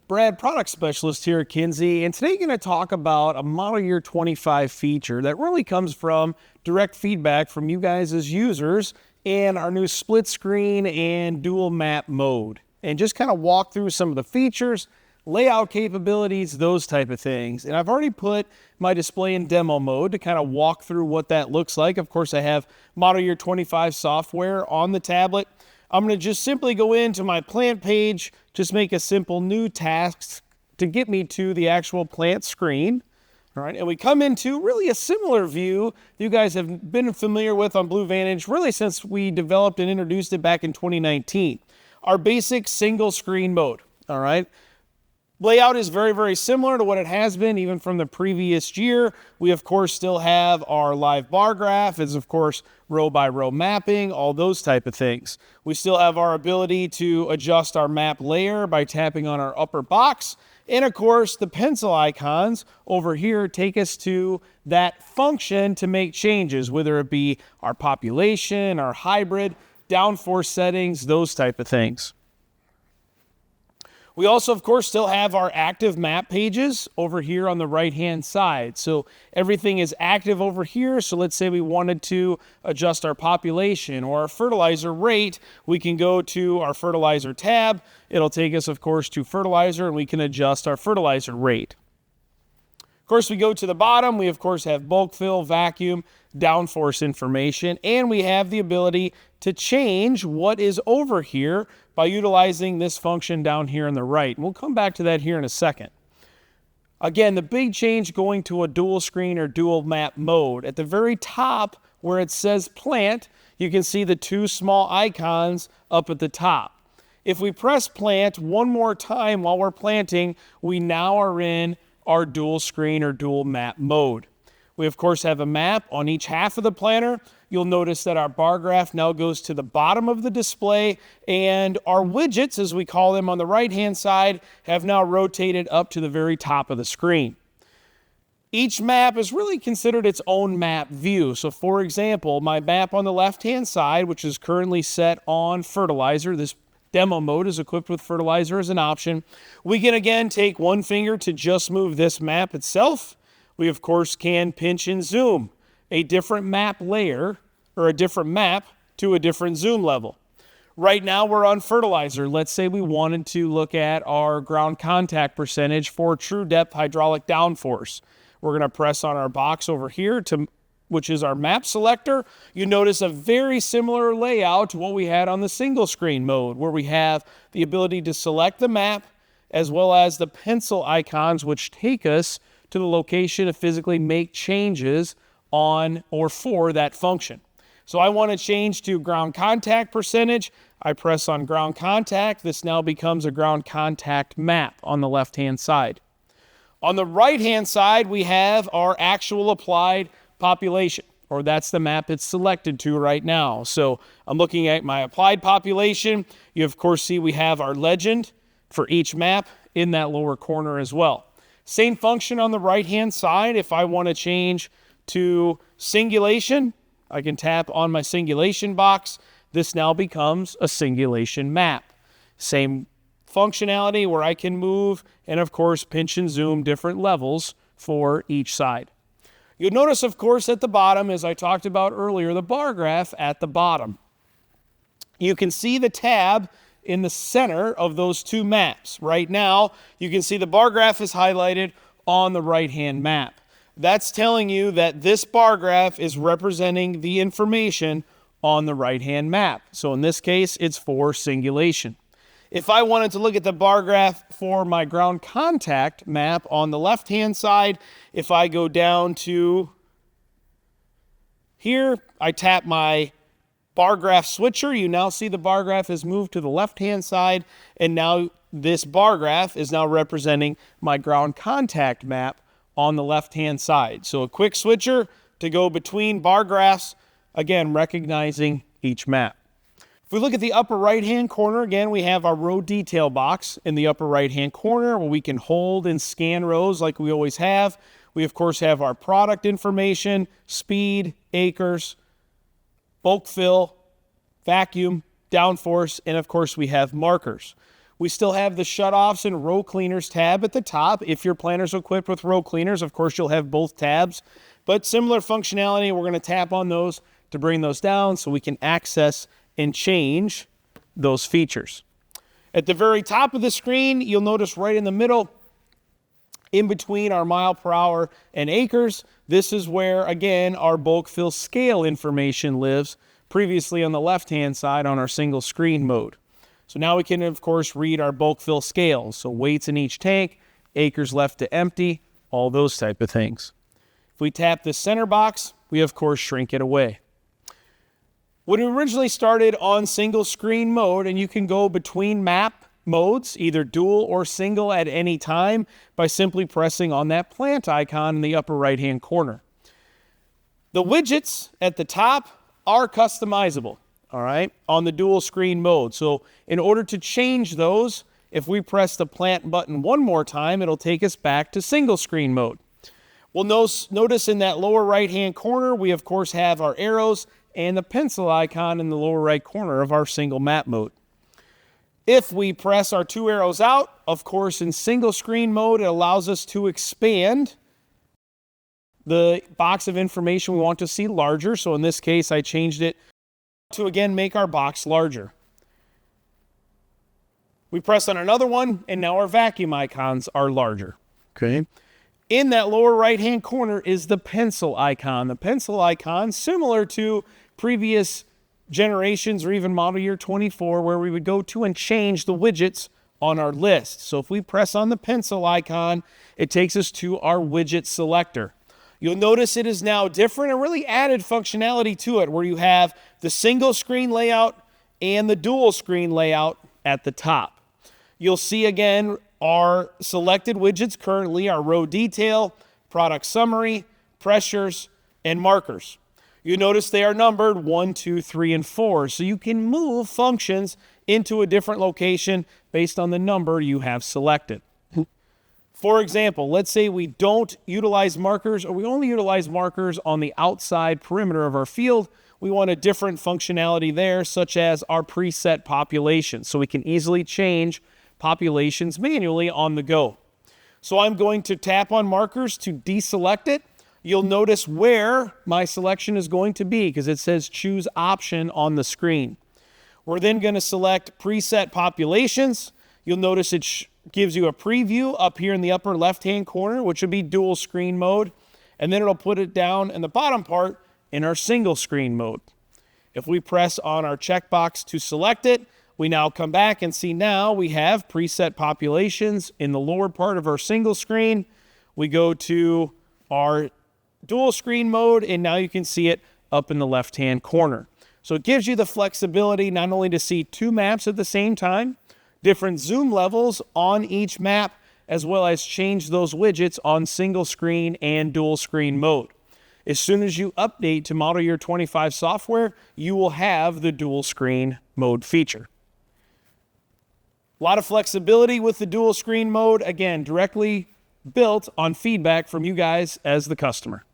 Brad, product specialist here at Kinze, and today I'm going to talk about a model year 25 feature that really comes from direct feedback from you guys as users in our new split screen and dual map mode, and just kind of walk through some of the features, layout capabilities, those type of things. And I've already put my display in demo mode to kind of walk through what that looks like. Of course, I have model year 25 software on the tablet. I'm going to just simply go into my plant page, just make a simple new task to get me to the actual plant screen. All right, and we come into really a similar view that you guys have been familiar with on Blue Vantage really since we developed and introduced it back in 2019. Our basic single screen mode, all right? Layout is very, very similar to what it has been even from the previous year. We, of course, still have our live bar graph. It's, of course, row by row mapping, all those type of things. We still have our ability to adjust our map layer by tapping on our upper box. And, of course, the pencil icons over here take us to that function to make changes, whether it be our population, our hybrid, downforce settings, those type of things. We also, of course, still have our active map pages over here on the right-hand side. So everything is active over here. So let's say we wanted to adjust our population or our fertilizer rate. We can go to our fertilizer tab. It'll take us, of course, to fertilizer, and we can adjust our fertilizer rate. Of course, we go to the bottom. We, of course, have bulk fill, vacuum, downforce information, and we have the ability to change what is over here by utilizing this function down here on the right. And we'll come back to that here in a second. Again, the big change going to a dual screen or dual map mode. At the very top where it says plant, you can see the two small icons up at the top. If we press plant one more time while we're planting, we now are in our dual screen or dual map mode. We, of course, have a map on each half of the planter. You'll notice that our bar graph now goes to the bottom of the display, and our widgets, as we call them on the right-hand side, have now rotated up to the very top of the screen. Each map is really considered its own map view. So, for example, my map on the left-hand side, which is currently set on fertilizer, this demo mode is equipped with fertilizer as an option. We can, again, take one finger to just move this map itself. We, of course, can pinch and zoom a different map layer or a different map to a different zoom level. Right now, we're on fertilizer. Let's say we wanted to look at our ground contact percentage for true depth hydraulic downforce. We're going to press on our box over here, which is our map selector. You notice a very similar layout to what we had on the single screen mode, where we have the ability to select the map as well as the pencil icons, which take us to the location to physically make changes on or for that function. So I want to change to ground contact percentage. I press on ground contact. This now becomes a ground contact map on the left-hand side. On the right-hand side, we have our actual applied population, or that's the map it's selected to right now. So I'm looking at my applied population. You, of course, see we have our legend for each map in that lower corner as well. Same function on the right-hand side. If I want to change to singulation, I can tap on my singulation box. This now becomes a singulation map. Same functionality where I can move and, of course, pinch and zoom different levels for each side. You'll notice, of course, at the bottom, as I talked about earlier, the bar graph at the bottom. You can see the tab in the center of those two maps. Right now, you can see the bar graph is highlighted on the right-hand map. That's telling you that this bar graph is representing the information on the right-hand map. So in this case, it's for singulation. If I wanted to look at the bar graph for my ground contact map on the left-hand side, if I go down to here, I tap my bar graph switcher. You now see the bar graph has moved to the left-hand side, and now this bar graph is now representing my ground contact map on the left-hand side. So a quick switcher to go between bar graphs, again, recognizing each map. If we look at the upper right-hand corner, again, we have our row detail box in the upper right-hand corner where we can hold and scan rows like we always have. We, of course, have our product information, speed, acres, bulk fill, vacuum, downforce, and, of course, we have markers. We still have the shutoffs and row cleaners tab at the top. If your planner's equipped with row cleaners, of course, you'll have both tabs. But similar functionality, we're going to tap on those to bring those down so we can access and change those features. At the very top of the screen, you'll notice right in the middle, in between our mile per hour and acres, this is where, again, our bulk fill scale information lives, previously on the left-hand side on our single screen mode. So now we can, of course, read our bulk fill scales. So weights in each tank, acres left to empty, all those type of things. If we tap the center box, we, of course, shrink it away. When we originally started on single screen mode, and you can go between map modes, either dual or single at any time, by simply pressing on that plant icon in the upper right-hand corner. The widgets at the top are customizable, all right, on the dual screen mode. So in order to change those, if we press the plant button one more time, it'll take us back to single screen mode. We'll notice in that lower right-hand corner, we of course have our arrows and the pencil icon in the lower right corner of our single map mode. If we press our two arrows out, of course, in single screen mode, it allows us to expand the box of information we want to see larger. So in this case, I changed it to, again, make our box larger. We press on another one, and now our vacuum icons are larger. Okay. In that lower right-hand corner is the pencil icon. The pencil icon, similar to previous generations or even model year 24, where we would go to and change the widgets on our list. So if we press on the pencil icon, it takes us to our widget selector. You'll notice it is now different and really added functionality to it, where you have the single screen layout and the dual screen layout at the top. You'll see again our selected widgets currently are row detail, product summary, pressures, and markers. You notice they are numbered 1, 2, 3, and 4, so you can move functions into a different location based on the number you have selected. For example, let's say we don't utilize markers, or we only utilize markers on the outside perimeter of our field. We want a different functionality there, such as our preset population, so we can easily change populations manually on the go. So I'm going to tap on markers to deselect it. You'll notice where my selection is going to be because it says choose option on the screen. We're then going to select preset populations. You'll notice it gives you a preview up here in the upper left-hand corner, which would be dual screen mode. And then it'll put it down in the bottom part in our single screen mode. If we press on our checkbox to select it, we now come back and see now we have preset populations in the lower part of our single screen. We go to our dual screen mode, and now you can see it up in the left-hand corner. So it gives you the flexibility not only to see two maps at the same time, different zoom levels on each map, as well as change those widgets on single screen and dual screen mode. As soon as you update to model year 25 software, you will have the dual screen mode feature. A lot of flexibility with the dual screen mode, again, directly built on feedback from you guys as the customer.